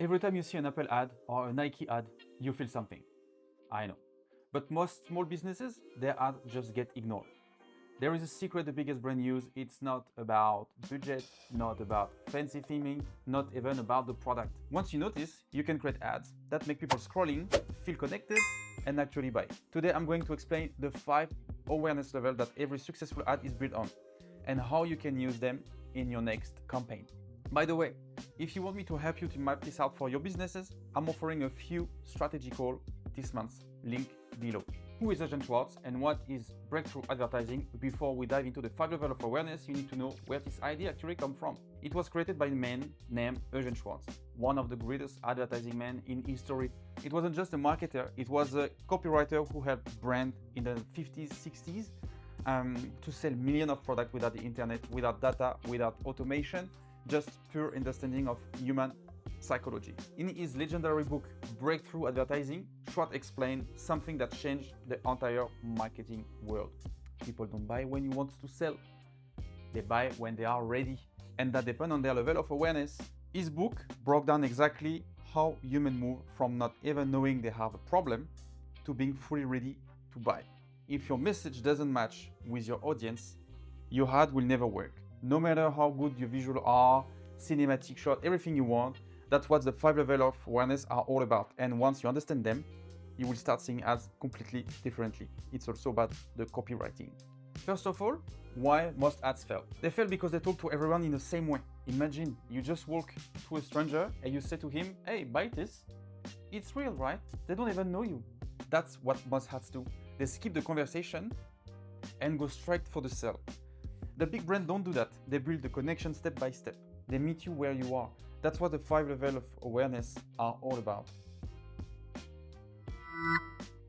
Every time you see an Apple ad or a Nike ad, you feel something. I know. But most small businesses, their ads just get ignored. There is a secret the biggest brand use. It's not about budget, not about fancy theming, not even about the product. Once you notice, you can create ads that make people scrolling, feel connected, and actually buy. Today, I'm going to explain the 5 awareness levels that every successful ad is built on and how you can use them in your next campaign. By the way, if you want me to help you to map this out for your businesses, I'm offering a few strategy calls this month, link below. Who is Eugene Schwartz and what is breakthrough advertising? Before we dive into the 5 levels of awareness, you need to know where this idea actually comes from. It was created by a man named Eugene Schwartz, one of the greatest advertising men in history. It wasn't just a marketer, it was a copywriter who helped brands in the 50s, 60s to sell millions of products without the internet, without data, without automation, just pure understanding of human psychology. In his legendary book, Breakthrough Advertising, Schwartz explained something that changed the entire marketing world. People don't buy when you want to sell. They buy when they are ready, and that depends on their level of awareness. His book broke down exactly how humans move from not even knowing they have a problem to being fully ready to buy. If your message doesn't match with your audience, your ad will never work. No matter how good your visuals are, cinematic shot, everything you want, that's what the 5 levels of awareness are all about. And once you understand them, you will start seeing ads completely differently. It's also about the copywriting. First of all, why most ads fail? They fail because they talk to everyone in the same way. Imagine you just walk to a stranger and you say to him, hey, buy this. It's real, right? They don't even know you. That's what most ads do. They skip the conversation and go straight for the sell. The big brands don't do that. They build the connection step by step. They meet you where you are. That's what the 5 levels of awareness are all about.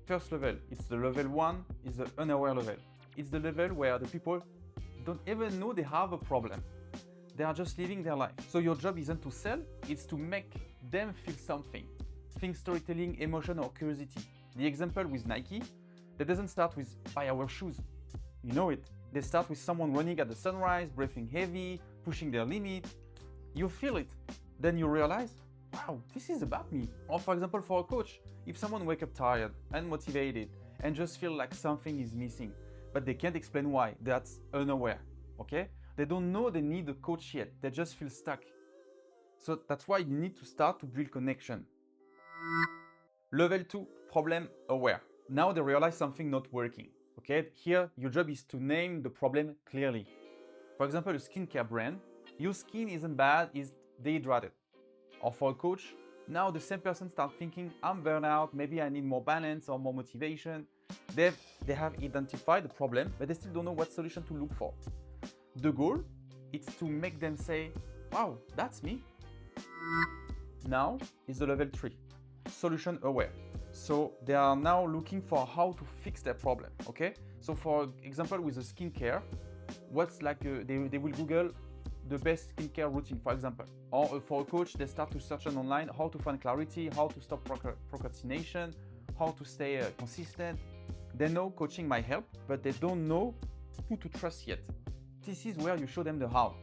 First level, it's the level 1, is the unaware level. It's the level where the people don't even know they have a problem. They are just living their life. So your job isn't to sell, it's to make them feel something. Think storytelling, emotion, or curiosity. The example with Nike, that doesn't start with buy our shoes. You know it. They start with someone running at the sunrise, breathing heavy, pushing their limit. You feel it. Then you realize, wow, this is about me. Or for example, for a coach, if someone wakes up tired, unmotivated, and just feel like something is missing, but they can't explain why, that's unaware, okay? They don't know they need a coach yet, they just feel stuck. So that's why you need to start to build connection. Level 2, problem aware. Now they realize something not working, okay? Here, your job is to name the problem clearly. For example, a skincare brand, your skin isn't bad, it's dehydrated. Or for a coach, now the same person starts thinking, I'm burnout, maybe I need more balance or more motivation. They have identified the problem, but they still don't know what solution to look for. The goal is to make them say, wow, that's me. Now is the level 3, solution aware. So they are now looking for how to fix their problem, okay? So for example, with the skincare, what's like, they will Google the best skincare routine, for example. Or for a coach, they start to search on online how to find clarity, how to stop procrastination, how to stay consistent. They know coaching might help, but they don't know who to trust yet. This is where you show them the how.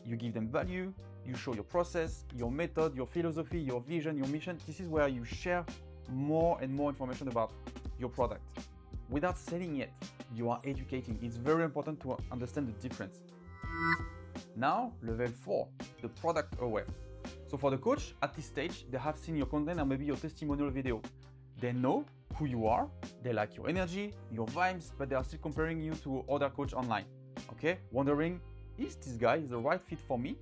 You give them value, you show your process, your method, your philosophy, your vision, your mission. This is where you share more and more information about your product. Without selling yet, you are educating. It's very important to understand the difference. Now, level 4, the product aware. So for the coach, at this stage, they have seen your content and maybe your testimonial video. They know who you are, they like your energy, your vibes, but they are still comparing you to other coaches online. Okay, wondering, is this guy the right fit for me?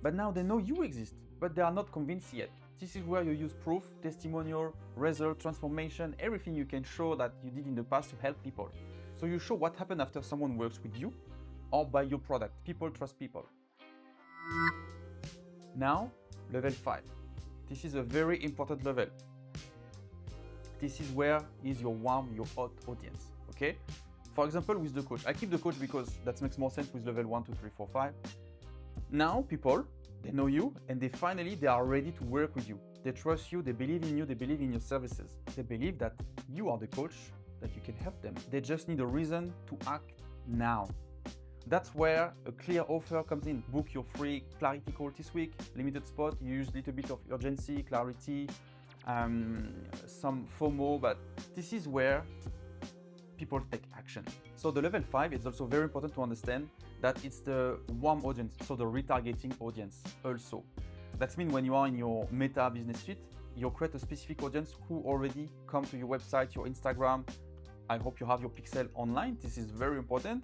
But now they know you exist, but they are not convinced yet. This is where you use proof, testimonial, result, transformation, everything you can show that you did in the past to help people. So you show what happened after someone works with you or buy your product. People trust people. Now, level 5. This is a very important level. This is where is your warm, your hot audience, okay? For example, with the coach. I keep the coach because that makes more sense with level 1, 2, 3, 4, 5. Now, people, they know you and they are ready to work with you. They trust you, they believe in you, they believe in your services. They believe that you are the coach, that you can help them. They just need a reason to act now. That's where a clear offer comes in. Book your free clarity call this week, limited spot, you use a little bit of urgency, clarity, some FOMO, but this is where people take action. So the level 5 is also very important to understand that it's the warm audience, so the retargeting audience also. That means when you are in your Meta business suite, you create a specific audience who already come to your website, your Instagram. I hope you have your pixel online. This is very important.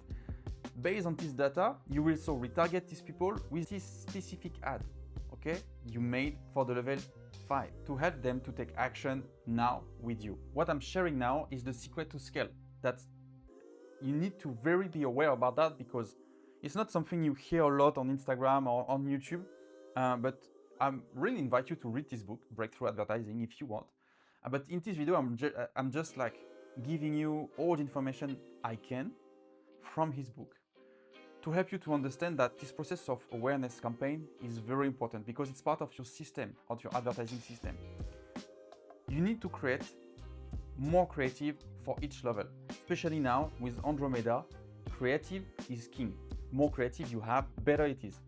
Based on this data, you will also retarget these people with this specific ad, okay, you made for the level 5 to help them to take action now with you. What I'm sharing now is the secret to scale. That you need to very be aware about that, because it's not something you hear a lot on Instagram or on YouTube, but I really invite you to read this book, Breakthrough Advertising, if you want. But in this video, I'm just like giving you all the information I can from his book to help you to understand that this process of awareness campaign is very important, because it's part of your system, of your advertising system. You need to create more creative for each level, especially now with Andromeda. Creative is king. More creative you have, better it is.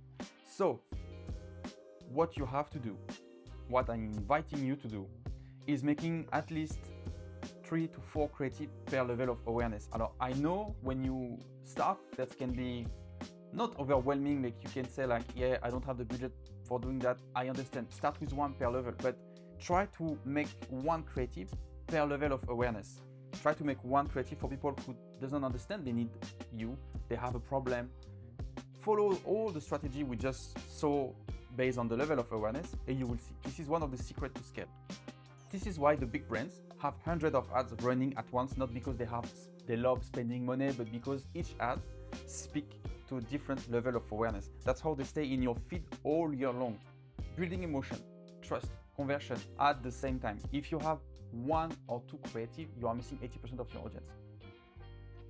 So what you have to do, what I'm inviting you to do, is making at least 3 to 4 creative per level of awareness. Alors, I know when you start, that can be not overwhelming, like you can say like, yeah, I don't have the budget for doing that. I understand. Start with 1 per level, but try to make 1 creative per level of awareness. Try to make 1 creative for people who doesn't understand they need you, they have a problem. Follow all the strategy we just saw based on the level of awareness, and you will see. This is one of the secrets to scale. This is why the big brands have hundreds of ads running at once, not because they love spending money, but because each ad speaks to a different level of awareness. That's how they stay in your feed all year long. Building emotion, trust, conversion at the same time. If you have 1 or 2 creative, you are missing 80% of your audience.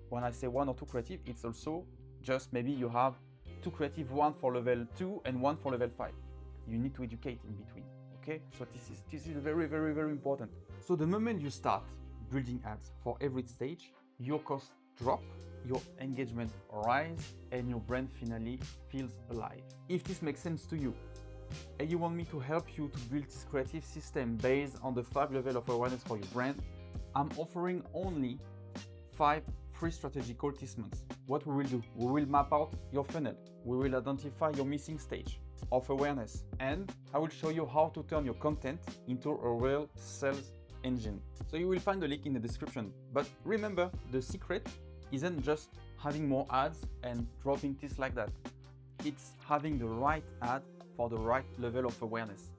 When I say 1 or 2 creative, it's also just maybe you have 2 creative, 1 for level 2 and 1 for level 5. You need to educate in between. Okay, so this is very, very, very important. So the moment you start building ads for every stage, your costs drop, your engagement rise, and your brand finally feels alive. If this makes sense to you, and you want me to help you to build this creative system based on the 5 levels of awareness for your brand, I'm offering only 5 free strategical this month. What we will do, we will map out your funnel, we will identify your missing stage of awareness, and I will show you how to turn your content into a real sales engine. So you will find the link in the description. But remember, the secret isn't just having more ads and dropping this like that. It's having the right ad for the right level of awareness.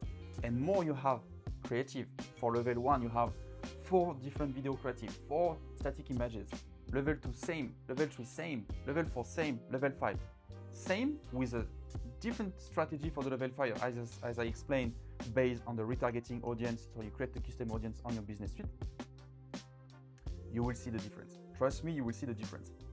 And more you have creative, for level 1 you have 4 different video creative, 4 static images, level 2 same, level 3 same, level 4 same, level 5 same, with a different strategy for the level 5 as I explained, based on the retargeting audience. So you create the custom audience on your business suite. You will see the difference. Trust me, you will see the difference.